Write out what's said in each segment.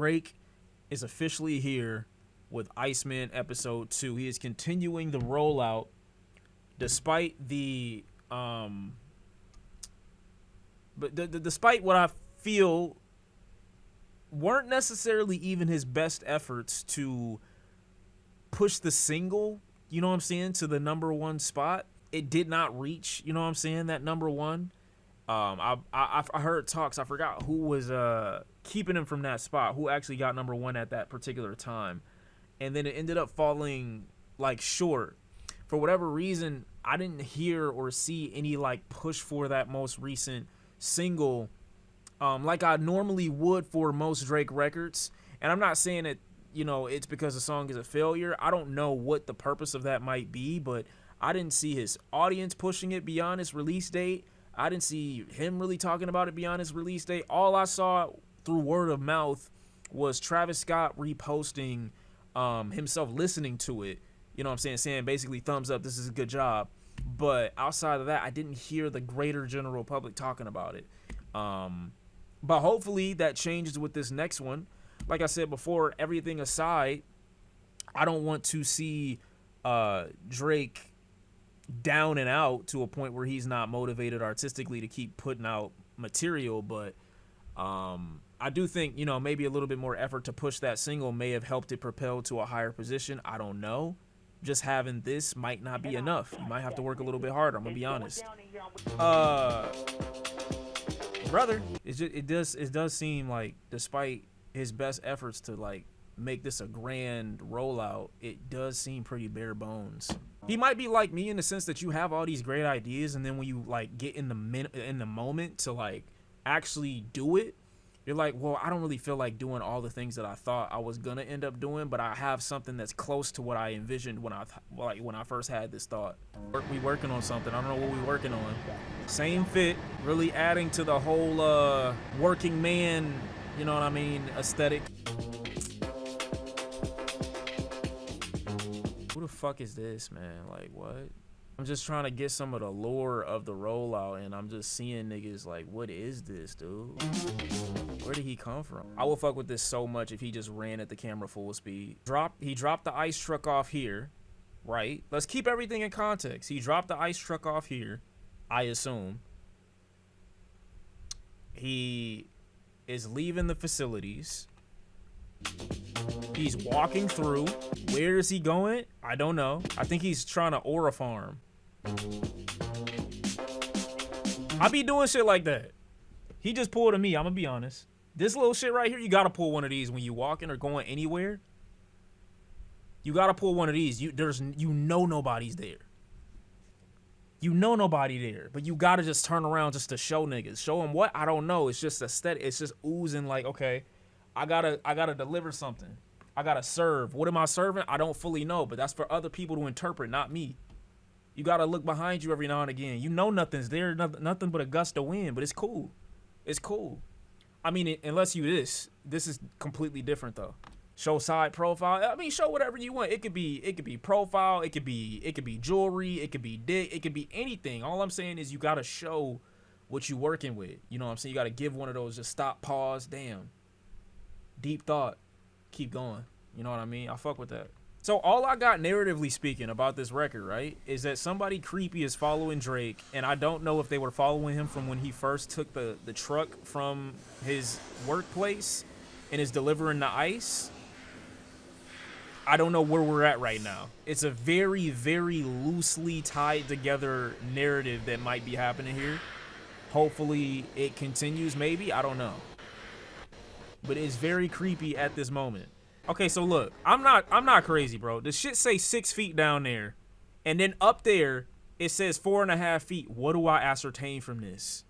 break is officially here with Iceman episode 2. He is continuing the rollout despite the despite what I feel weren't necessarily even his best efforts to push the single, you know what I'm saying, to the #1 spot. It did not reach, you know what I'm saying, that #1. I heard talks, I forgot who was keeping him from that spot, who actually got #1 at that particular time. And then it ended up falling like short. For whatever reason, I didn't hear or see any like push for that most recent single like I normally would for most Drake records. And I'm not saying that, you know, it's because the song is a failure. I don't know what the purpose of that might be, but I didn't see his audience pushing it beyond its release date. I didn't see him really talking about it beyond his release date. All I saw through word of mouth was Travis Scott reposting himself listening to it. You know what I'm saying basically thumbs up, this is a good job. But outside of that, I didn't hear the greater general public talking about it. But hopefully that changes with this next one. Like I said before, everything aside, I don't want to see Drake down and out to a point where he's not motivated artistically to keep putting out material. But I do think, you know, maybe a little bit more effort to push that single may have helped it propel to a higher position. I don't know. Just having this might not be enough. You might have to work a little bit harder. I'm gonna be honest. Brother, it does seem like despite his best efforts to like make this a grand rollout, it does seem pretty bare bones. He might be like me in the sense that you have all these great ideas, and then when you like get in the moment to like actually do it, you're like, well, I don't really feel like doing all the things that I thought I was gonna end up doing, but I have something that's close to what I envisioned when I first had this thought. We working on something. I don't know what we working on. Same fit, really adding to the whole working man, you know what I mean, aesthetic. Who the fuck is this, man? Like, what? I'm just trying to get some of the lore of the rollout, and I'm just seeing niggas like, what is this, dude? Where did he come from? I will fuck with this so much if he just ran at the camera full speed. He dropped the ice truck off here, right? Let's keep everything in context. He dropped the ice truck off here, I assume. He is leaving the facilities. He's walking through. Where is he going? I don't know. I think he's trying to aura farm. I be doing shit like that. He just pulled a me, I'm gonna be honest. This little shit right here, you gotta pull one of these when you walking or going anywhere. You gotta pull one of these. You know nobody's there. You know nobody there, but you gotta just turn around just to show niggas. Show them what? I don't know. It's just aesthetic. It's just oozing like, okay, I gotta deliver something. I gotta serve. What am I serving? I don't fully know, but that's for other people to interpret, not me. You gotta look behind you every now and again. You know nothing's there, nothing but a gust of wind, but it's cool. It's cool. I mean, unless you this is completely different though. Show side profile. I mean, show whatever you want. It could be profile. It could be jewelry. It could be dick. It could be anything. All I'm saying is you gotta show what you working with. You know what I'm saying? You gotta give one of those just stop, pause, damn, deep thought, keep going. You know what I mean? I fuck with that. So all I got narratively speaking about this record, right, is that somebody creepy is following Drake, and I don't know if they were following him from when he first took the truck from his workplace and is delivering the ice. I don't know where we're at right now. It's a very, very loosely tied together narrative that might be happening here. Hopefully it continues, maybe, I don't know. But it's very creepy at this moment. Okay, so look, I'm not crazy, bro. The shit say 6 feet down there, and then up there it says 4.5 feet. What do I ascertain from this?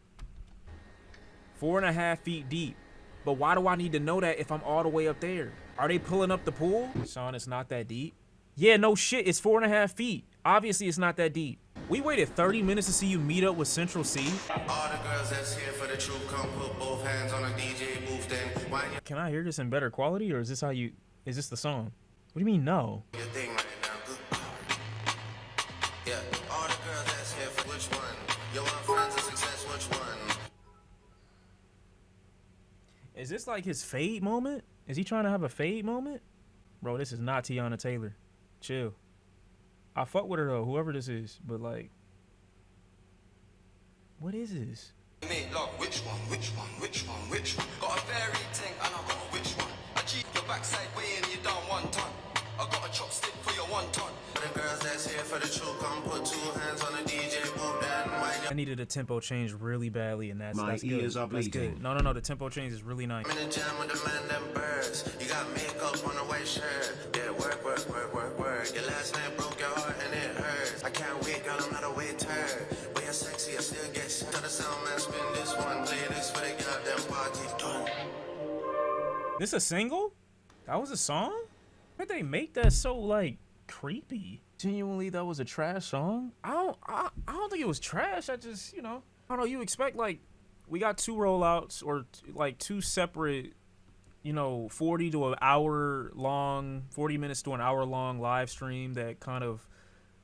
4.5 feet deep. But why do I need to know that if I'm all the way up there? Are they pulling up the pool? Sean, it's not that deep. Yeah, no shit, it's 4.5 feet. Obviously, it's not that deep. We waited 30 minutes to see you meet up with Central C. All the girls that's here for the truth, come put both hands on a DJ booth, then why you Can I hear this in better quality, or is this is this the song? What do you mean, no? your thing right now? Good. Yeah, all the girls that's here for which one? You want friends of success, which one? Is this like his fade moment? Is he trying to have a fade moment? Bro, this is not Tiana Taylor. Chill. I fuck with her though, whoever this is, but like, what is this? Me, look, which one? Got a fairy thing and I got a which one? I cheat your backside way and you down 1 ton. I got a chopstick for your 1 ton. For the girls that's here for the true, come put 2 hands on the DJ booth and wind I needed a tempo change really badly, and that's My good. ears are That's bleeding. good. No, the tempo change is really nice. I'm in the jam with the man, them birds. You got makeup on a white shirt. Yeah, work. Your last night broke your heart and it hurts. I can't wait, girl, I'm not a waiter. But you're sexy, I still get shit. Tell the sound man, spin this one. Play this for the goddamn party done. This a single? That was a song? Why'd they make that so like creepy? Genuinely, that was a trash song? I don't think it was trash. I just, I don't know. You expect like we got 2 rollouts or like 2 separate, 40 to an hour long, 40 minutes to an hour long live stream that kind of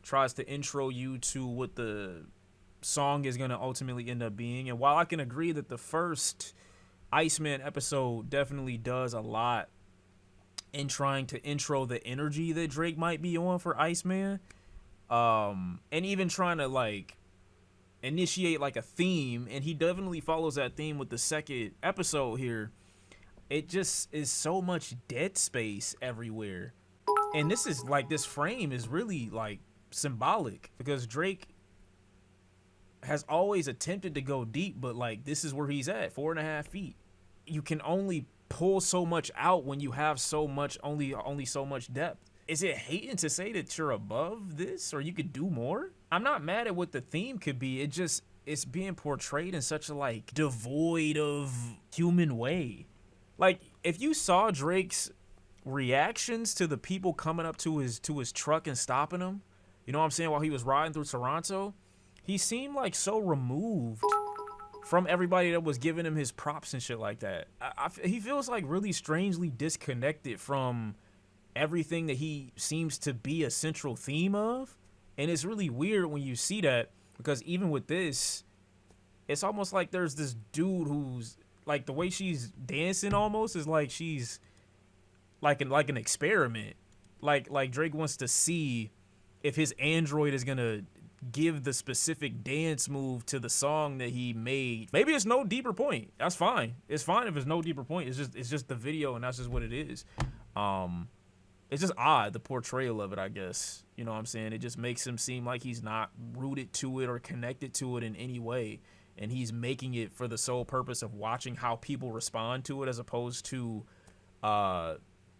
tries to intro you to what the song is going to ultimately end up being. And while I can agree that the first Iceman episode definitely does a lot in trying to intro the energy that Drake might be on for Iceman, and even trying to like initiate like a theme, and he definitely follows that theme with the second episode here. It just is so much dead space everywhere, and this is like, this frame is really like symbolic because Drake has always attempted to go deep, but like this is where he's at, 4.5 feet. You can only pull so much out when you have so much, only so much depth. Is it hating to say that you're above this or you could do more? I'm not mad at what the theme could be. It's being portrayed in such a like devoid of human way. Like if you saw Drake's reactions to the people coming up to his truck and stopping him, you know what I'm saying, while he was riding through Toronto, he seemed like so removed from everybody that was giving him his props and shit like that. He feels like really strangely disconnected from everything that he seems to be a central theme of. And it's really weird when you see that, because even with this, it's almost like there's this dude who's like, the way she's dancing almost is like she's like an experiment. Like Drake wants to see if his android is gonna give the specific dance move to the song that he made. Maybe it's no deeper point. That's fine. It's fine if it's no deeper point. It's just the video, and that's just what it is. It's just odd, the portrayal of it, I guess. You know what I'm saying? It just makes him seem like he's not rooted to it or connected to it in any way, and he's making it for the sole purpose of watching how people respond to it, as opposed to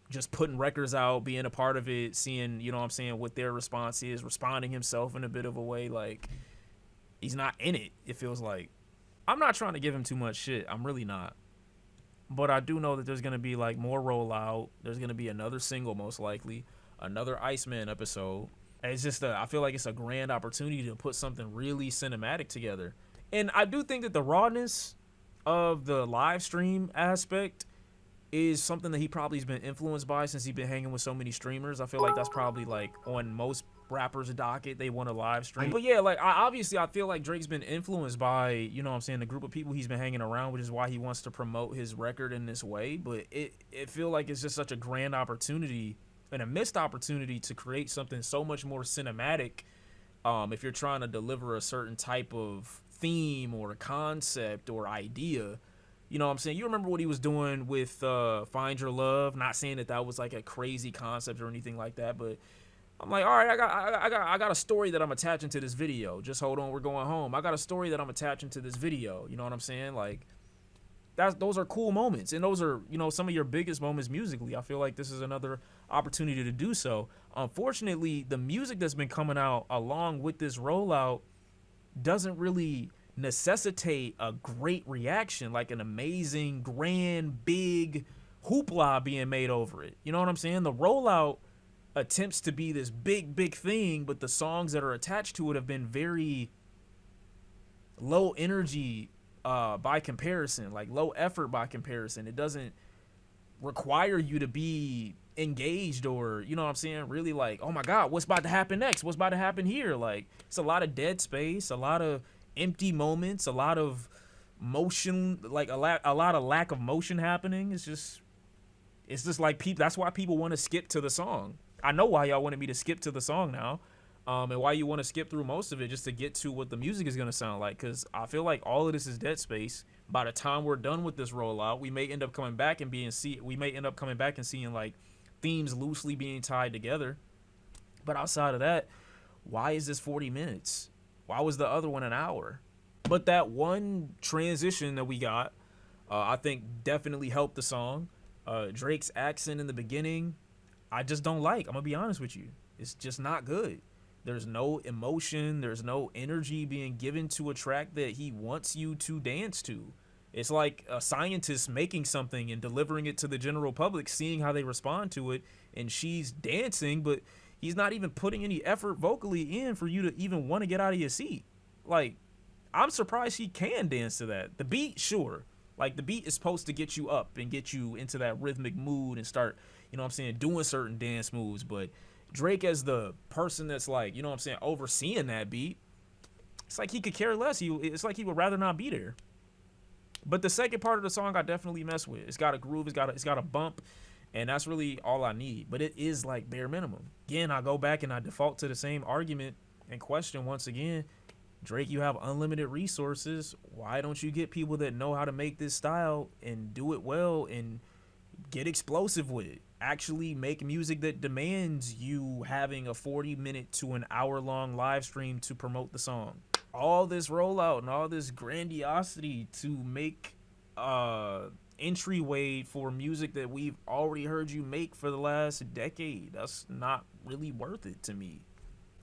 just putting records out, being a part of it, seeing, you know what I'm saying, what their response is, responding himself in a bit of a way. Like, he's not in it, it feels like. I'm not trying to give him too much shit. I'm really not. But I do know that there's going to be, like, more rollout. There's going to be another single, most likely. Another Iceman episode. And it's just, I feel like it's a grand opportunity to put something really cinematic together. And I do think that the rawness of the live stream aspect is something that he probably has been influenced by since he's been hanging with so many streamers. I feel like that's probably like on most rappers' docket. They want to live stream. But yeah, like obviously I feel like Drake's been influenced by, you know what I'm saying, the group of people he's been hanging around, which is why he wants to promote his record in this way. But it feel like it's just such a grand opportunity and a missed opportunity to create something so much more cinematic, if you're trying to deliver a certain type of theme or a concept or idea. You know what I'm saying? You remember what he was doing with Find Your Love? Not saying that was like a crazy concept or anything like that, but I'm like, all right, I got a story that I'm attaching to this video. Just hold on, we're going home. I got a story that I'm attaching to this video. You know what I'm saying? Like, those are cool moments, and those are, you know, some of your biggest moments musically. I feel like this is another opportunity to do so. Unfortunately, the music that's been coming out along with this rollout doesn't really necessitate a great reaction, like an amazing, grand, big hoopla being made over it. You know what I'm saying? The rollout attempts to be this big thing, but the songs that are attached to it have been very low energy by comparison, like low effort by comparison. It doesn't require you to be engaged or, you know what I'm saying, really like, oh my God, what's about to happen next? What's about to happen here? Like, it's a lot of dead space, a lot of empty moments, a lot of motion, like a lot of lack of motion happening. It's just, It's just like that's why people want to skip to the song. I know why y'all wanted me to skip to the song now. And why you want to skip through most of it just to get to what the music is going to sound like. Because I feel like all of this is dead space. By the time we're done with this rollout, we may end up coming back and seeing like themes loosely being tied together. But outside of that, why is this 40 minutes? Why was the other one an hour? But that one transition that we got, I think definitely helped the song. Drake's accent in the beginning, I just don't like. I'm going to be honest with you. It's just not good. There's no emotion. There's no energy being given to a track that he wants you to dance to. It's like a scientist making something and delivering it to the general public, seeing how they respond to it, and she's dancing, but he's not even putting any effort vocally in for you to even want to get out of your seat. Like, I'm surprised he can dance to that. The beat, sure. Like, the beat is supposed to get you up and get you into that rhythmic mood and start, you know what I'm saying, doing certain dance moves, but Drake as the person that's like, you know what I'm saying, overseeing that beat, it's like he could care less. It's like he would rather not be there. But the second part of the song I definitely mess with. It's got a groove, it's got a bump, and that's really all I need. But it is like bare minimum. Again, I go back and I default to the same argument and question once again, Drake, you have unlimited resources. Why don't you get people that know how to make this style and do it well and get explosive with it? Actually make music that demands you having a 40-minute to an hour-long live stream to promote the song. All this rollout and all this grandiosity to make entryway for music that we've already heard you make for the last decade. That's not really worth it to me.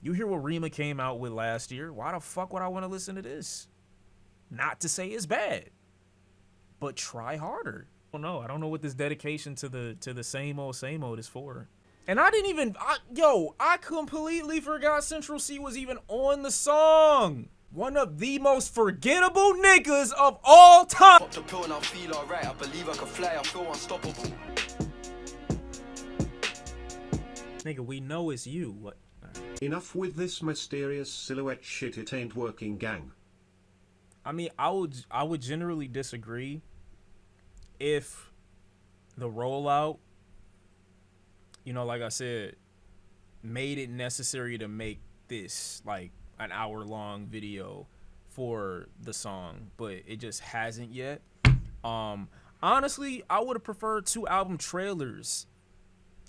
You hear what Rima came out with last year. Why the fuck would I want to listen to this? Not to say it's bad, but try harder. I don't know what this dedication to the same old is for. And I completely forgot Central C was even on the song. One of the most forgettable niggas of all time. Pop the pill and I feel alright. I believe I can fly. I feel unstoppable. Nigga, we know it's you. What? Enough with this mysterious silhouette shit. It ain't working, gang. I mean, I would generally disagree if the rollout, you know, like I said, made it necessary to make this like an hour-long video for the song, but it just hasn't yet. Honestly, I would have preferred 2 album trailers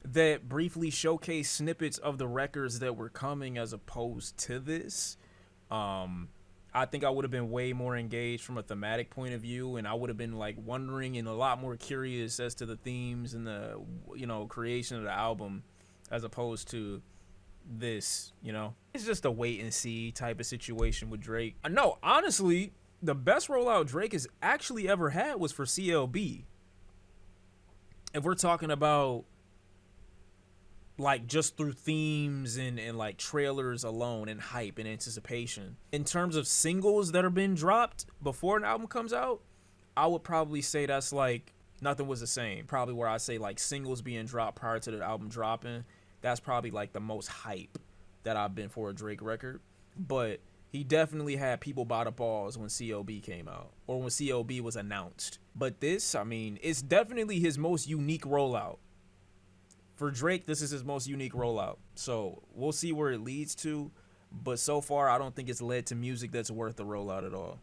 that briefly showcase snippets of the records that were coming as opposed to this. I think I would have been way more engaged from a thematic point of view, and I would have been like wondering and a lot more curious as to the themes and the, you know, creation of the album as opposed to this, you know. It's just a wait and see type of situation with Drake. No, honestly, the best rollout Drake has actually ever had was for CLB. If we're talking about like just through themes and like trailers alone and hype and anticipation. In terms of singles that are being dropped before an album comes out, I would probably say that's like Nothing Was the Same. Probably where I say like singles being dropped prior to the album dropping. That's probably like the most hype that I've been for a Drake record. But he definitely had people by the balls when CLB came out or when CLB was announced. But this, I mean, it's definitely his most unique rollout. For Drake, this is his most unique rollout. So we'll see where it leads to. But so far, I don't think it's led to music that's worth the rollout at all.